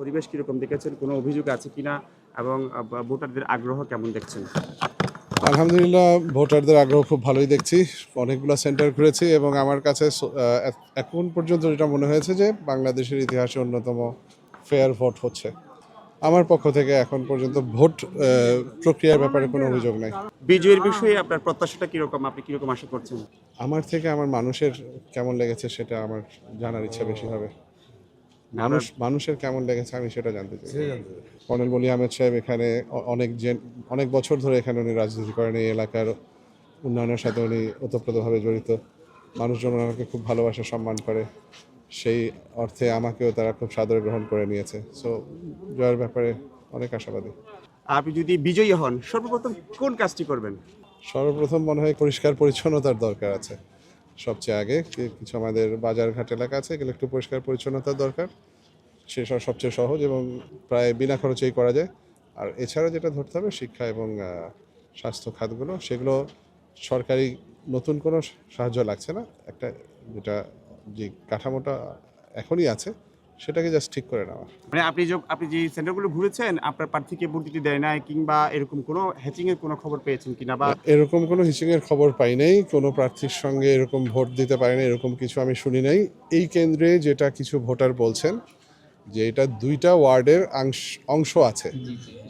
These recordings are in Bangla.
পরিবেশ কিরকম দেখেছেন? কোনো অভিযোগ আছে কিনা এবং ভোটারদের আগ্রহ কেমন দেখছেন? আলহামদুলিল্লাহ, ভোটারদের আগ্রহ খুব ভালোই দেখছি। অনেকগুলো সেন্টার ঘুরেছি এবং আমার কাছে এখন পর্যন্ত যেটা মনে হয়েছে যে বাংলাদেশের ইতিহাসে অন্যতম ফেয়ার ভোট হচ্ছে। আমার পক্ষ থেকে এখন পর্যন্ত ভোট প্রক্রিয়ার ব্যাপারে কোনো অভিযোগ নাই। বিজয়ের বিষয়ে আপনার প্রত্যাশাটা কিরকম? আপনি কিরকম আশা করছেন? আমার থেকে আমার মানুষের কেমন লেগেছে সেটা আমার জানার ইচ্ছা বেশি হবে। মানুষের কেমন লেগেছে আমি সেটা জানতে চাই। কর্নেল মলি আহমেদ সাহেব এখানে অনেক বছর ধরে এখানে উনি রাজনীতি করেন। এই এলাকার উন্নয়নের সাথে উনি ওতপ্রোতভাবে জড়িত। মানুষজন ওনাকে খুব ভালোবাসে, সম্মান করে। সেই অর্থে আমাকেও তারা খুব সাদরে গ্রহণ করে নিয়েছে। সো জয়ের ব্যাপারে অনেক আশাবাদী। আপনি যদি বিজয়ী হন, সর্বপ্রথম কোন কাজটি করবেন? সর্বপ্রথম মনে হয় পরিষ্কার পরিচ্ছন্নতার দরকার আছে। সবচেয়ে আগে কিছু আমাদের বাজারঘাট এলাকা আছে, এগুলো একটু পরিষ্কার পরিচ্ছন্নতার দরকার। সেসব সবচেয়ে সহজ এবং প্রায় বিনা খরচেই করা যায়। আর এছাড়া যেটা ধরতে হবে শিক্ষা এবং স্বাস্থ্য খাতগুলো, সেগুলো সরকারি নতুন কোনো সাহায্য লাগছে না। একটা যেটা যে কাঠামোটা এখনই আছে সেটাকে জাস্ট ঠিক করে নেওয়া। মানে আপনি যে সেন্টারগুলো ঘুরেছেন, আপনার প্রার্থীকে ভোট দিতে দেয় নাই কিংবা এরকম কোনো হ্যাচিং এর কোনো খবর পেয়েছেন কিনা বা এরকম কোনো হিসিংয়ের খবর পাই নাই, কোনো প্রার্থীর সঙ্গে এরকম ভোট দিতে পারে না এরকম কিছু আমি শুনি নাই। এই কেন্দ্রে যেটা কিছু ভোটার বলছেন যে এটা 2টা ওয়ার্ডের অংশ আছে।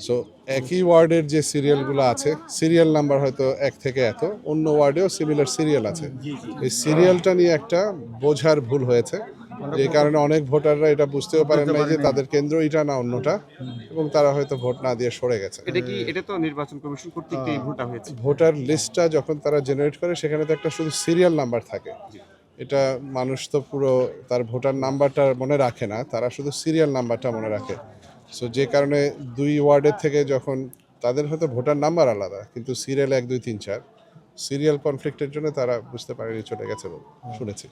সো একই ওয়ার্ডের যে সিরিয়ালগুলো আছে, সিরিয়াল নাম্বার হয়তো 1 থেকে এত, অন্য ওয়ার্ডেও সিমিলার সিরিয়াল আছে। এই সিরিয়ালটা নিয়ে একটা বোঝার ভুল হয়েছে, যে কারণে অনেক ভোটাররা এটা বুঝতেও পারেন নাই যে তাদের কেন্দ্র এটা না অন্যটা, এবং তারা হয়তো ভোট না দিয়ে সরে গেছে। এটা তো নির্বাচন কমিশন কর্তৃক এই ভোটটা হয়েছে। ভোটার লিস্টটা যখন তারা জেনারেট করে সেখানে তো একটা শুধু সিরিয়াল নাম্বার থাকে। এটা মানুষ তো পুরো তার ভোটার নাম্বারটা মনে রাখে না, তারা শুধু সিরিয়াল নাম্বারটা মনে রাখে। সো যে কারণে 2 ওয়ার্ডের থেকে যখন তাদের হয়তো ভোটার নাম্বার আলাদা কিন্তু সিরিয়াল 1 2 3 4, সিরিয়াল কনফ্লিক্টের জন্য তারা বুঝতে পারেনি, চলে গেছে বলে শুনেছি।